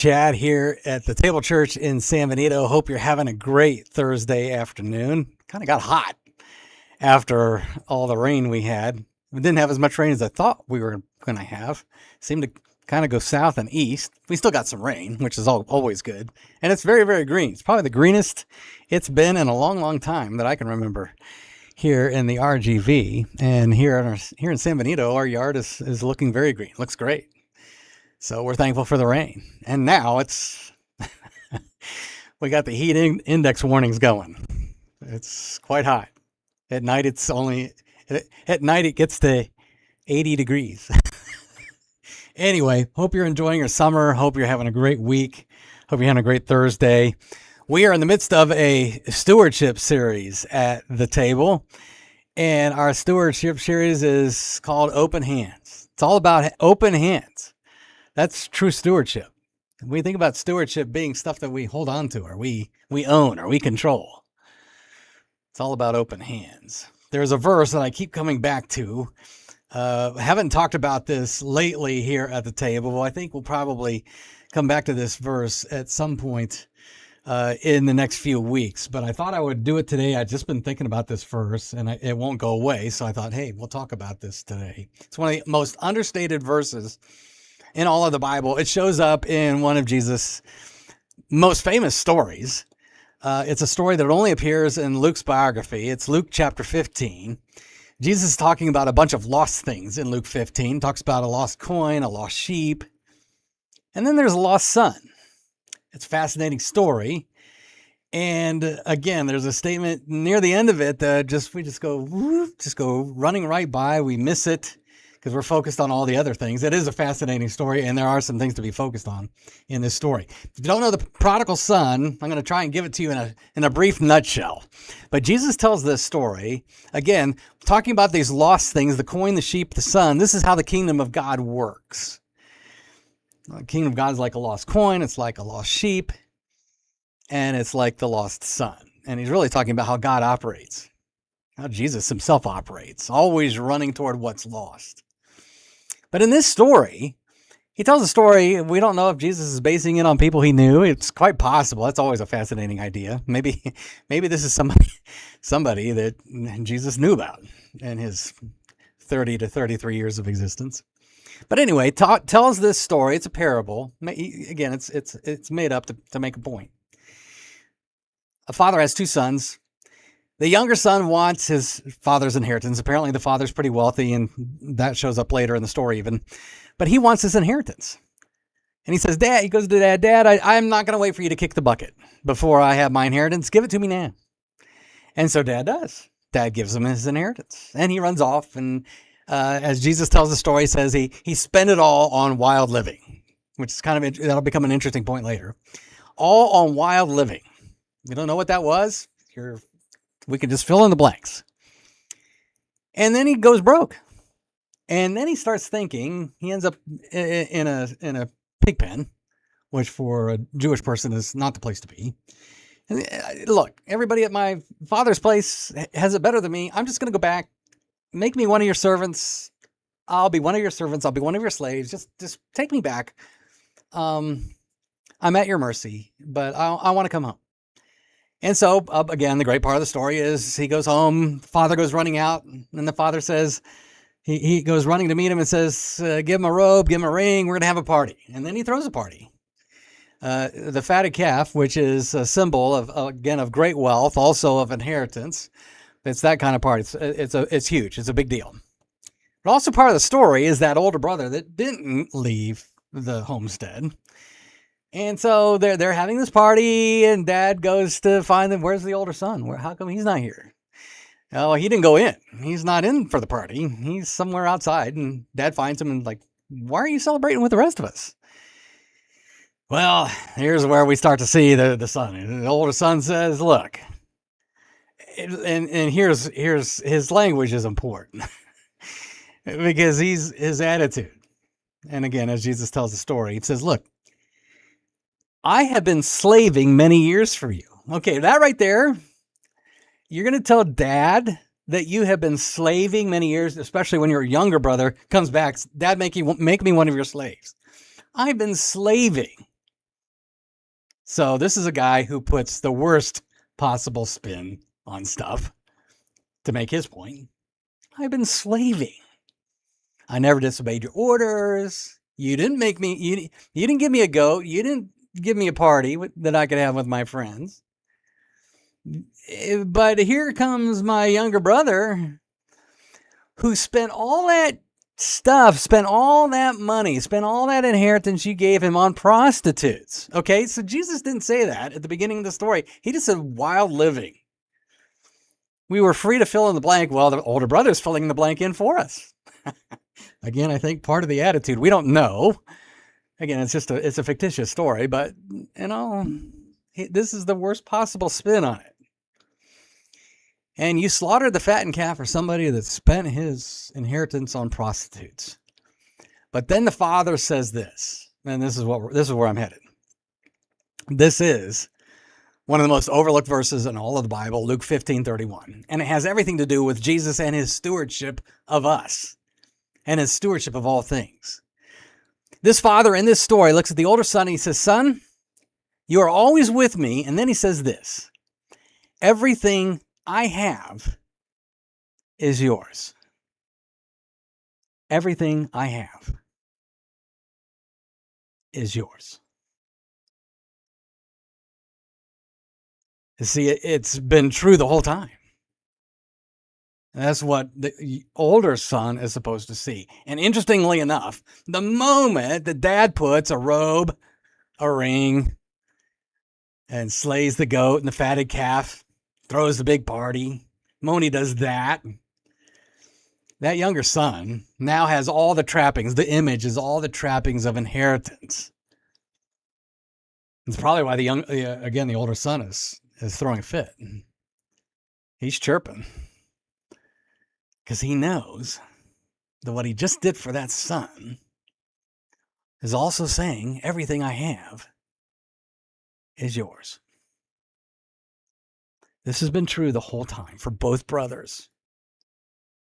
Chad here at the Table Church in San Benito. Hope you're having a great Thursday afternoon. Kind of got hot after all the rain we had. We didn't have as much rain as I thought we were going to have. Seemed to kind of go south and east. We still got some rain, which is always good. And it's very, very green. It's probably the greenest it's been in a long, long time that I can remember here in the RGV. And here in San Benito, our yard is looking very green. Looks great. So we're thankful for the rain. And now we got the heat index warnings going. It's quite hot. At night, at night it gets to 80 degrees. Anyway, hope you're enjoying your summer. Hope you're having a great week. Hope you're having a great Thursday. We are in the midst of a stewardship series at the table. And our stewardship series is called Open Hands. It's all about open hands. That's true stewardship. We think about stewardship being stuff that we hold on to or we own or we control. It's all about open hands. There's a verse that I keep coming back to. Haven't talked about this lately here at the table. I think we'll probably come back to this verse at some point in the next few weeks. But I thought I would do it today. I've just been thinking about this verse and it won't go away. So I thought, hey, we'll talk about this today. It's one of the most understated verses in all of the Bible. It shows up in one of Jesus' most famous stories. It's a story that only appears in Luke's biography. It's Luke chapter 15. Jesus is talking about a bunch of lost things in Luke 15. Talks about a lost coin, a lost sheep, and then there's a lost son. It's a fascinating story. And again, there's a statement near the end of it that we just go running right by. We miss it because we're focused on all the other things. It is a fascinating story, and there are some things to be focused on in this story. If you don't know the prodigal son, I'm going to try and give it to you in a brief nutshell. But Jesus tells this story, again, talking about these lost things, the coin, the sheep, the son. This is how the kingdom of God works. The kingdom of God is like a lost coin. It's like a lost sheep, and it's like the lost son. And he's really talking about how God operates, how Jesus himself operates, always running toward what's lost. But in this story, he tells a story. We don't know if Jesus is basing it on people he knew. It's quite possible. That's always a fascinating idea. Maybe this is somebody that Jesus knew about in his 30 to 33 years of existence. But anyway, tells this story. It's a parable. Again, it's made up to make a point. A father has two sons. The younger son wants his father's inheritance. Apparently, the father's pretty wealthy, and that shows up later in the story even. But he wants his inheritance. And he says, Dad, he goes to Dad, I'm not going to wait for you to kick the bucket before I have my inheritance. Give it to me now. And so Dad does. Dad gives him his inheritance. And he runs off, and as Jesus tells the story, he says he spent it all on wild living, which is that'll become an interesting point later. All on wild living. You don't know what that was? We can just fill in the blanks. And then he goes broke. And then he starts thinking, he ends up in a pig pen, which for a Jewish person is not the place to be. And look, everybody at my father's place has it better than me. I'm just going to go back, make me one of your servants. I'll be one of your servants. I'll be one of your slaves. Just take me back. I'm at your mercy, but I want to come home. And so, again, the great part of the story is he goes home, father goes running out, and the father says, he goes running to meet him and says, give him a robe, give him a ring, we're going to have a party. And then he throws a party. The fatted calf, which is a symbol of great wealth, also of inheritance. It's that kind of party. It's huge. It's a big deal. But also part of the story is that older brother that didn't leave the homestead. And so they're having this party, and Dad goes to find them. Where's the older son? How come he's not here? Oh, he didn't go in. He's not in for the party. He's somewhere outside, and Dad finds him and like, why are you celebrating with the rest of us? Well, here's where we start to see the son. The older son says, look, and here's his language is important because his attitude. And again, as Jesus tells the story, he says, look, I have been slaving many years for you. Okay, that right there, you're going to tell Dad that you have been slaving many years, especially when your younger brother comes back. Dad, make me one of your slaves. I've been slaving So this is a guy who puts the worst possible spin on stuff to make his point. I've been slaving. I never disobeyed your orders. You didn't make me, you didn't give me a goat. You didn't give me a party that I could have with my friends. But here comes my younger brother who spent all that stuff, spent all that money, spent all that inheritance you gave him on prostitutes. Okay, so Jesus didn't say that at the beginning of the story. He just said wild living. We were free to fill in the blank. Well, the older brother's filling the blank in for us. Again, I think part of the attitude, we don't know. Again, it's a fictitious story, but this is the worst possible spin on it. And you slaughtered the fattened calf for somebody that spent his inheritance on prostitutes. But then the father says this, and this is where I'm headed. This is one of the most overlooked verses in all of the Bible, Luke 15:31. And it has everything to do with Jesus and his stewardship of us and his stewardship of all things. This father in this story looks at the older son and he says, "Son, you are always with me." And then he says this, "Everything I have is yours." Everything I have is yours. You see, it's been true the whole time. That's what the older son is supposed to see. And interestingly enough, the moment that dad puts a robe, a ring, and slays the goat and the fatted calf, throws the big party, Moni does that. That younger son now has all the trappings. The image is all the trappings of inheritance. It's probably why the older son is throwing a fit. He's chirping because he knows that what he just did for that son is also saying, everything I have is yours. This has been true the whole time for both brothers.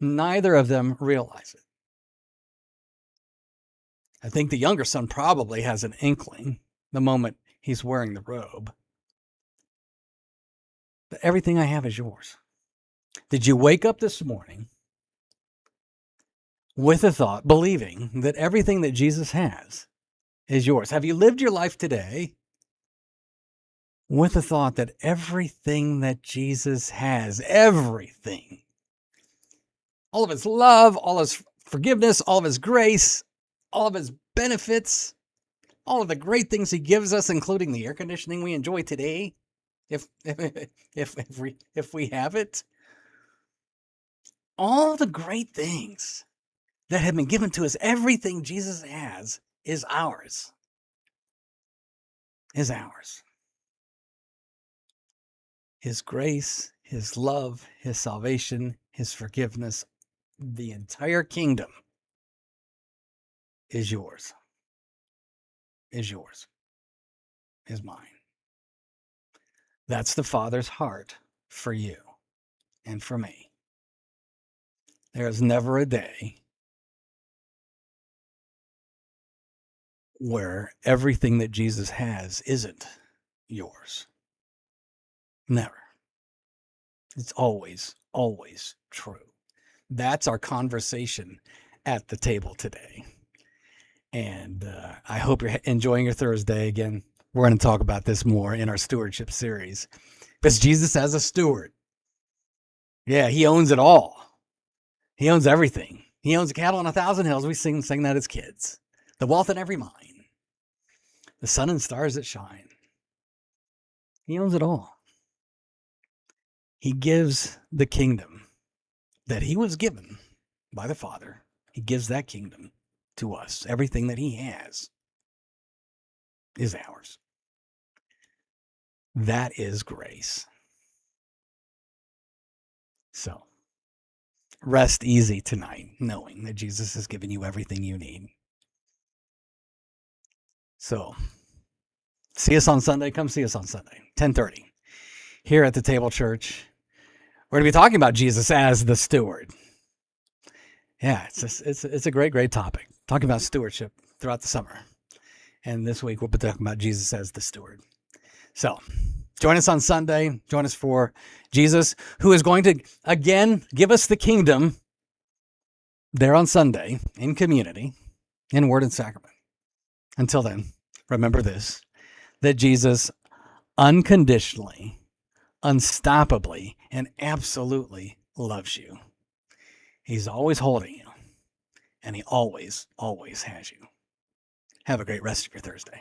Neither of them realize it. I think the younger son probably has an inkling the moment he's wearing the robe. But everything I have is yours. Did you wake up this morning with a thought, believing that everything that Jesus has is yours? Have you lived your life today with the thought that everything that Jesus has, everything, all of his love, all his forgiveness, all of his grace, all of his benefits, all of the great things he gives us, including the air conditioning we enjoy today, if we have it, all the great things that have been given to us, everything Jesus has is ours. Is ours. His grace, his love, his salvation, his forgiveness, the entire kingdom is yours. Is yours. Is mine. That's the Father's heart for you and for me. There is never a day where everything that Jesus has isn't yours. Never. It's always, always true. That's our conversation at the table today. And I hope you're enjoying your Thursday. Again, we're going to talk about this more in our stewardship series. Because Jesus as a steward, yeah, he owns it all. He owns everything. He owns the cattle on 1,000 hills. We sing that as kids. The wealth in every mine. The sun and stars that shine. He owns it all. He gives the kingdom that he was given by the Father. He gives that kingdom to us. Everything that he has is ours. That is grace. So, rest easy tonight, knowing that Jesus has given you everything you need. So, see us on Sunday. Come see us on Sunday, 10:30, here at the Table Church. We're going to be talking about Jesus as the steward. Yeah, it's a great topic. Talking about stewardship throughout the summer. And this week we'll be talking about Jesus as the steward. So join us on Sunday. Join us for Jesus, who is going to, again, give us the kingdom there on Sunday in community, in word and sacrament. Until then, remember this, that Jesus unconditionally, unstoppably, and absolutely loves you. He's always holding you, and he always, always has you. Have a great rest of your Thursday.